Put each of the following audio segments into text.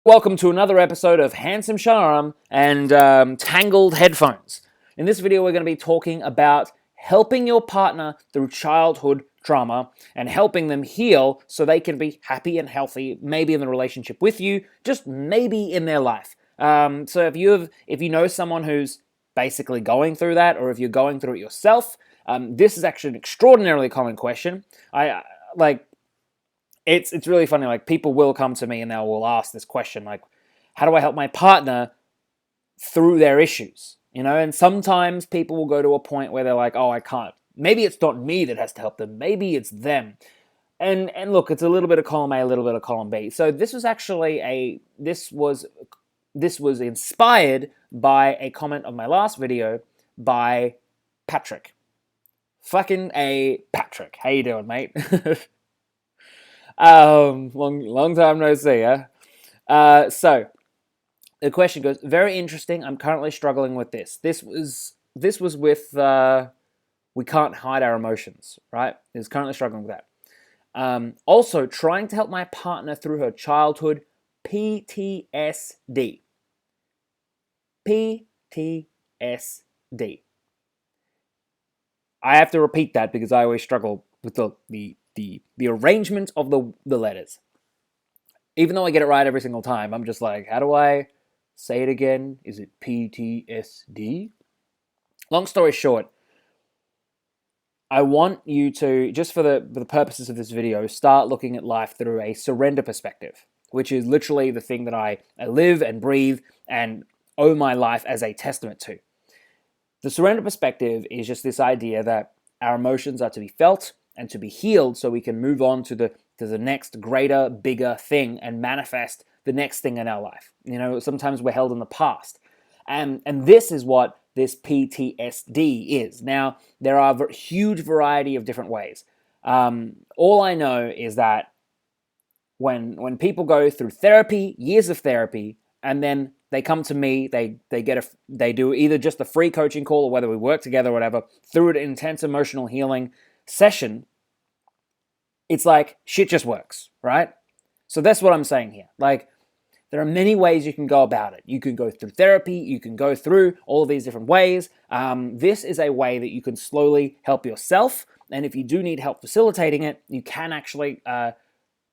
Welcome to another episode of Handsome Sharam and Tangled Headphones. In this video, we're going to be talking about helping your partner through childhood trauma and helping them heal so they can be happy and healthy, maybe in the relationship with you, just maybe in their life. So if you know someone who's basically going through that, or if you're going through it yourself, this is actually an extraordinarily common question. It's really funny, like people will come to me and they will ask this question, like, how do I help my partner through their issues? You know, and sometimes people will go to a point where they're like, oh, I can't. Maybe it's not me that has to help them. Maybe it's them. And look, it's a little bit of column A, a little bit of column B. So this was actually this was inspired by a comment of my last video by Patrick. Fucking A, Patrick. How you doing, mate? Long time no see, huh? So the question goes, very interesting. I'm currently struggling with this. This was with we can't hide our emotions, right? Is currently struggling with that. Also trying to help my partner through her childhood PTSD. PTSD. I have to repeat that because I always struggle with the arrangement of the letters. Even though I get it right every single time, I'm just like, how do I say it again? Is it PTSD? Long story short, I want you to, just for the purposes of this video, start looking at life through a surrender perspective, which is literally the thing that I live and breathe and owe my life as a testament to. The surrender perspective is just this idea that our emotions are to be felt and to be healed so we can move on to the next greater, bigger thing and manifest the next thing in our life. You know, sometimes we're held in the past. And this is what this PTSD is. Now, there are a huge variety of different ways. All I know is that when people go through therapy, years of therapy, and then they come to me, they do either just a free coaching call or whether we work together or whatever, through an intense emotional healing session, it's like shit just works, right? So that's what I'm saying here. Like, there are many ways you can go about it. You can go through therapy, you can go through all of these different ways. This is a way that you can slowly help yourself, and if you do need help facilitating it, you can actually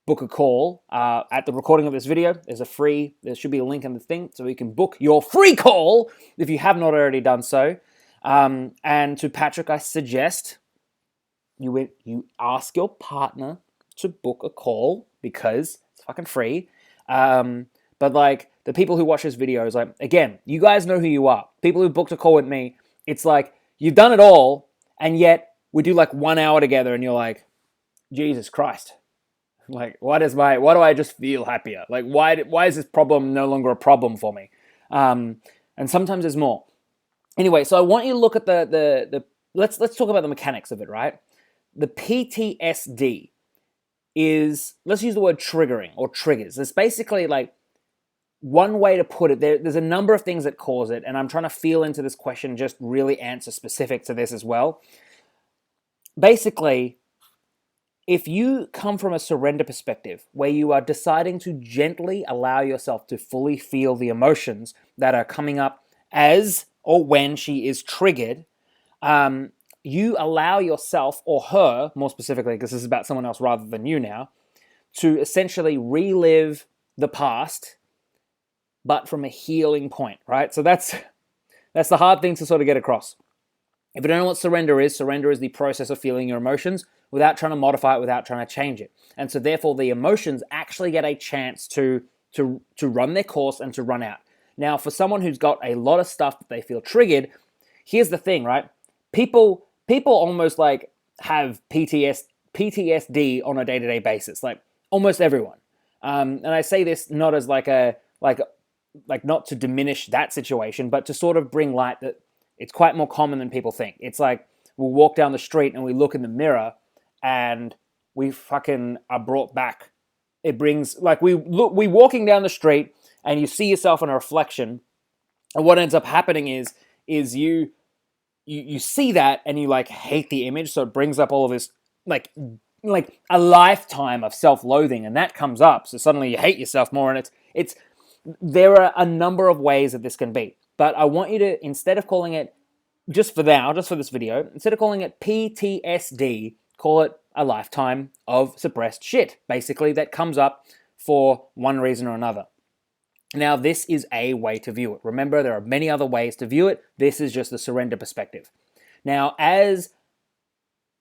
book a call at the recording of this video. There should be a link in the thing, so you can book your free call if you have not already done so. And to Patrick, I suggest you ask your partner to book a call because it's fucking free. But like the people who watch this video is like, again, you guys know who you are. People who booked a call with me, it's like you've done it all, and yet we do like 1 hour together, and you're like, Jesus Christ, like why do I just feel happier? Like why is this problem no longer a problem for me? And sometimes there's more. Anyway, so I want you to look at the let's talk about the mechanics of it, right? The PTSD is, let's use the word triggering or triggers. It's basically like one way to put it. There's a number of things that cause it, and I'm trying to feel into this question and just really answer specific to this as well. Basically, if you come from a surrender perspective where you are deciding to gently allow yourself to fully feel the emotions that are coming up as or when she is triggered, you allow yourself, or her more specifically, because this is about someone else rather than you now, to essentially relive the past, but from a healing point, right? So that's the hard thing to sort of get across. If you don't know what surrender is the process of feeling your emotions without trying to modify it, without trying to change it. And so therefore the emotions actually get a chance to run their course and to run out. Now, for someone who's got a lot of stuff that they feel triggered, here's the thing, right? People almost like have PTSD on a day-to-day basis, like almost everyone. And I say this not as like not to diminish that situation, but to sort of bring light that it's quite more common than people think. It's like we'll walk down the street and we look in the mirror and we fucking are brought back. It brings, like, we walking down the street and you see yourself in a reflection, and what ends up happening is you see that and you like hate the image, so it brings up all of this like a lifetime of self-loathing, and that comes up, so suddenly you hate yourself more, and it's there are a number of ways that this can be. But I want you to, instead of calling it, just for now, just for this video, instead of calling it PTSD, call it a lifetime of suppressed shit, basically, that comes up for one reason or another. Now, this is a way to view it. Remember, there are many other ways to view it. This is just the surrender perspective. Now, as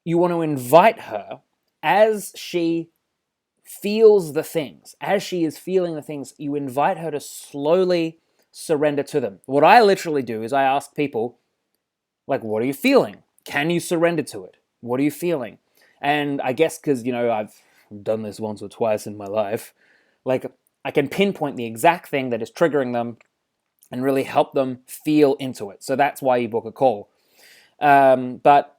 you want to invite her, as she feels the things, as she is feeling the things, you invite her to slowly surrender to them. What I literally do is I ask people, like, what are you feeling? Can you surrender to it? What are you feeling? And I guess because, I've done this once or twice in my life, like, I can pinpoint the exact thing that is triggering them and really help them feel into it. So that's why you book a call. But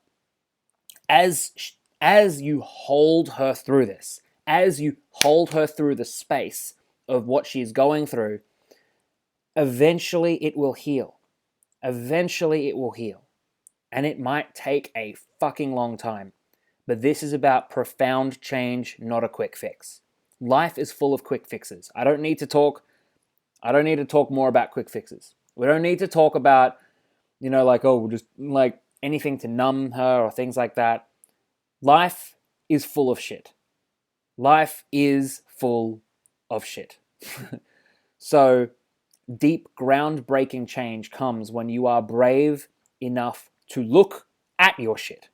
as you hold her through this, as you hold her through the space of what she's going through, eventually it will heal. Eventually it will heal. And it might take a fucking long time. But this is about profound change, not a quick fix. Life is full of quick fixes. I don't need to talk more about quick fixes. We don't need to talk about, we'll just like anything to numb her or things like that. Life is full of shit. Life is full of shit. So deep, groundbreaking change comes when you are brave enough to look at your shit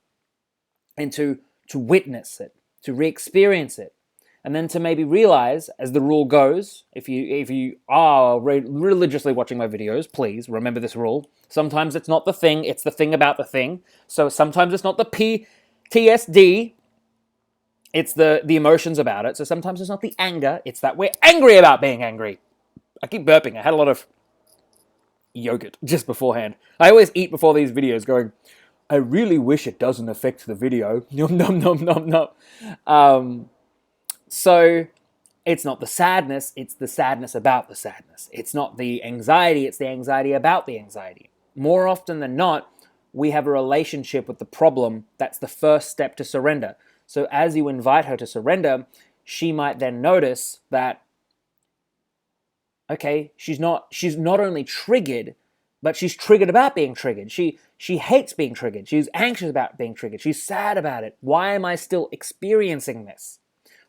and to witness it, to re-experience it, and then to maybe realize, as the rule goes, if you are religiously watching my videos, please remember this rule. Sometimes it's not the thing, it's the thing about the thing. So sometimes it's not the PTSD, it's the emotions about it. So sometimes it's not the anger, it's that we're angry about being angry. I keep burping. I had a lot of yogurt just beforehand. I always eat before these videos going, I really wish it doesn't affect the video. Nom, nom, nom, nom, nom. So it's not the sadness, it's the sadness about the sadness. It's not the anxiety, it's the anxiety about the anxiety. More often than not, we have a relationship with the problem that's the first step to surrender. So as you invite her to surrender, she might then notice that, okay, she's not only triggered, but she's triggered about being triggered. She hates being triggered. She's anxious about being triggered. She's sad about it. Why am I still experiencing this?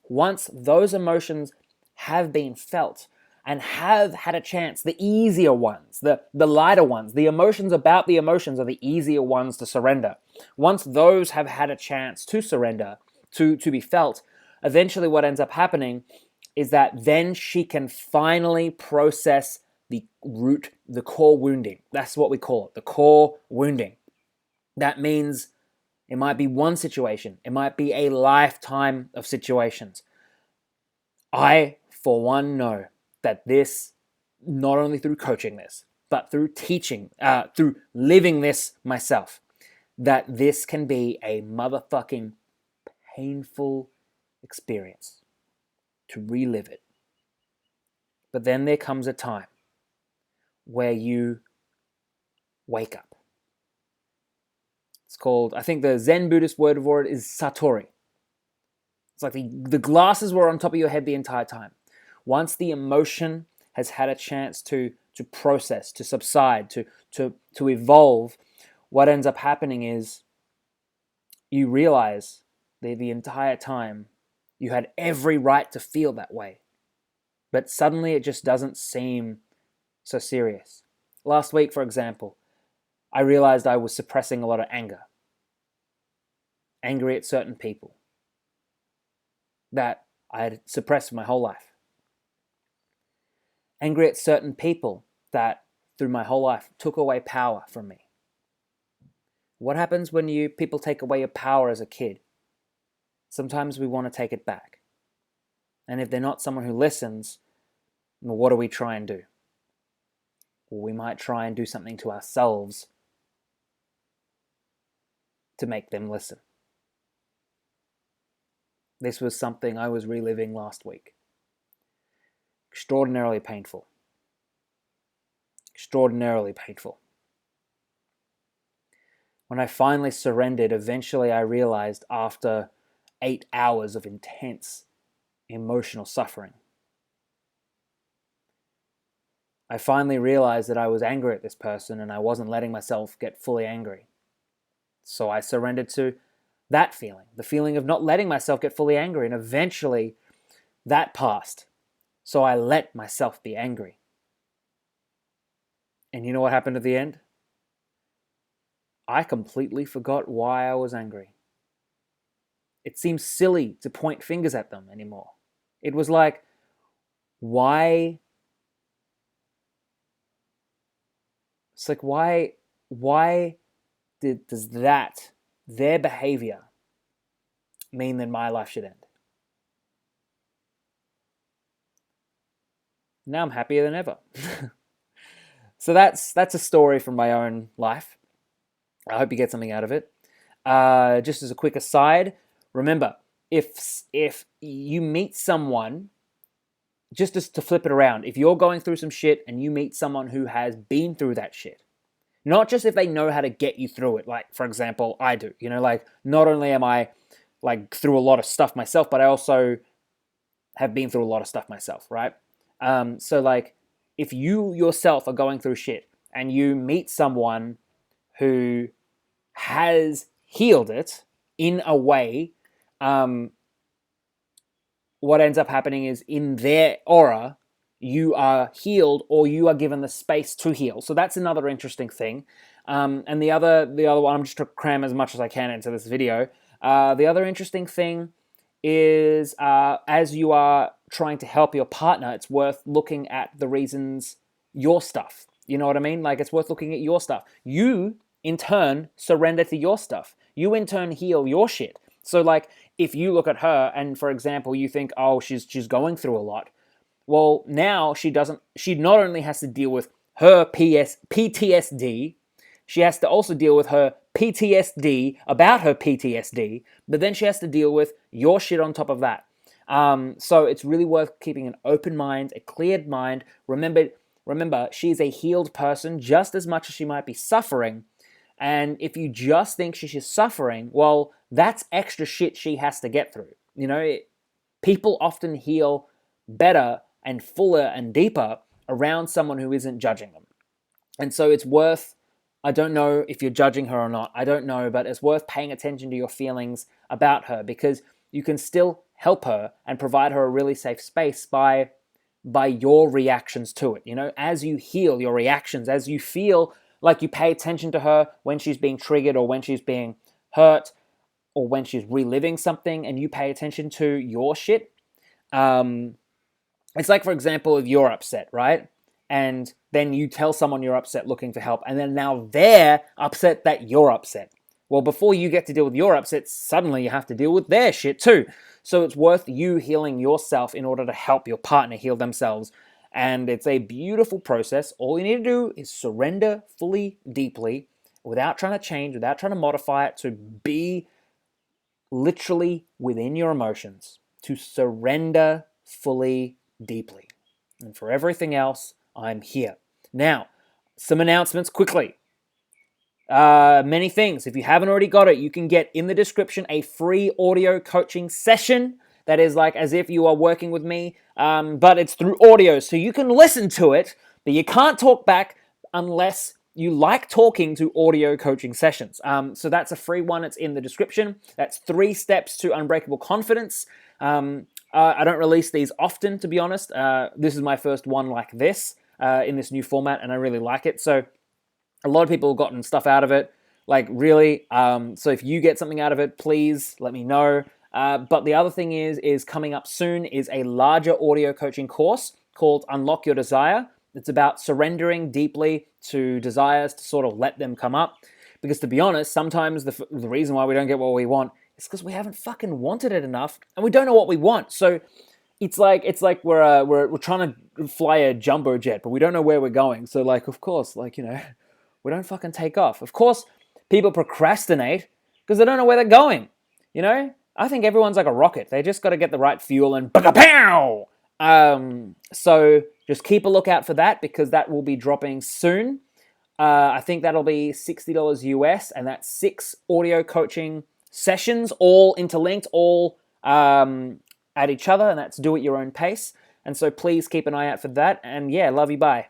Once those emotions have been felt and have had a chance, the easier ones, the lighter ones, the emotions about the emotions are the easier ones to surrender. Once those have had a chance to surrender, to be felt, eventually what ends up happening is that then she can finally process the root, the core wounding. That's what we call it, the core wounding. That means it might be one situation. It might be a lifetime of situations. I, for one, know that this, not only through coaching this, but through teaching, through living this myself, that this can be a motherfucking painful experience to relive it. But then there comes a time where you wake up. It's called, I think the Zen Buddhist word for it is satori. It's like the glasses were on top of your head the entire time. Once the emotion has had a chance to process, to subside, to evolve, what ends up happening is you realize that the entire time you had every right to feel that way. But suddenly it just doesn't seem so serious. Last week, for example, I realized I was suppressing a lot of anger. Angry at certain people that I had suppressed my whole life. Angry at certain people that through my whole life took away power from me. What happens when people take away your power as a kid? Sometimes we want to take it back. And if they're not someone who listens, well, what do we try and do? Well, we might try and do something to ourselves to make them listen. This was something I was reliving last week. Extraordinarily painful. Extraordinarily painful. When I finally surrendered, eventually I realized after 8 hours of intense emotional suffering I finally realized that I was angry at this person and I wasn't letting myself get fully angry. So I surrendered to that feeling, the feeling of not letting myself get fully angry, and eventually that passed. So I let myself be angry. And you know what happened at the end? I completely forgot why I was angry. It seems silly to point fingers at them anymore. It was like, why? It's like, why does their behavior, mean that my life should end? Now I'm happier than ever. So that's a story from my own life. I hope you get something out of it. Just as a quick aside, remember, if you meet someone, just to flip it around, if you're going through some shit and you meet someone who has been through that shit, not just if they know how to get you through it, like, for example, I do, like, not only am I, like, through a lot of stuff myself, but I also have been through a lot of stuff myself, right? So, like, if you yourself are going through shit and you meet someone who has healed it in a way, what ends up happening is, in their aura, you are healed, or you are given the space to heal. So that's another interesting thing. And the other one, I'm just trying to cram as much as I can into this video. The other interesting thing is, as you are trying to help your partner, it's worth looking at the reasons, your stuff. You know what I mean? Like, it's worth looking at your stuff. You, in turn, surrender to your stuff. You, in turn, heal your shit. So, like, if you look at her and, for example, you think, oh, she's going through a lot. Well, now she not only has to deal with her PTSD, she has to also deal with her PTSD about her PTSD, but then she has to deal with your shit on top of that. So it's really worth keeping an open mind, a cleared mind. Remember, she's a healed person just as much as she might be suffering. And if you just think she's suffering, well, that's extra shit she has to get through. People often heal better and fuller and deeper around someone who isn't judging them. And so it's worth, I don't know if you're judging her or not, I don't know, but it's worth paying attention to your feelings about her, because you can still help her and provide her a really safe space by your reactions to it. As you heal your reactions, as you feel like you pay attention to her when she's being triggered or when she's being hurt or when she's reliving something, and you pay attention to your shit. It's like, for example, if you're upset, right? And then you tell someone you're upset looking for help, and then now they're upset that you're upset. Well, before you get to deal with your upset, suddenly you have to deal with their shit too. So it's worth you healing yourself in order to help your partner heal themselves. And it's a beautiful process. All you need to do is surrender fully, deeply, without trying to change, without trying to modify it, to be literally within your emotions, to surrender fully, deeply. And for everything else, I'm here. Now, some announcements quickly. Many things. If you haven't already got it, you can get in the description a free audio coaching session that is like as if you are working with me, but it's through audio, so you can listen to it, but you can't talk back unless you like talking to audio coaching sessions. So that's a free one. It's in the description. That's 3 steps to unbreakable confidence. I don't release these often, to be honest. This is my first one like this in this new format, and I really like it. So a lot of people have gotten stuff out of it, like really. So if you get something out of it, please let me know. But the other thing is coming up soon is a larger audio coaching course called Unlock Your Desire. It's about surrendering deeply to desires to sort of let them come up. Because to be honest, sometimes the reason why we don't get what we want is because we haven't fucking wanted it enough, and we don't know what we want. So it's like we're trying to fly a jumbo jet, but we don't know where we're going. So like, of course, like, we don't fucking take off. Of course, people procrastinate because they don't know where they're going. I think everyone's like a rocket. They just got to get the right fuel and pow. So just keep a lookout for that, because that will be dropping soon. I think that'll be $60 US, and that's 6 audio coaching sessions, all interlinked, all at each other, and that's do at your own pace. And so please keep an eye out for that. And yeah, love you, bye.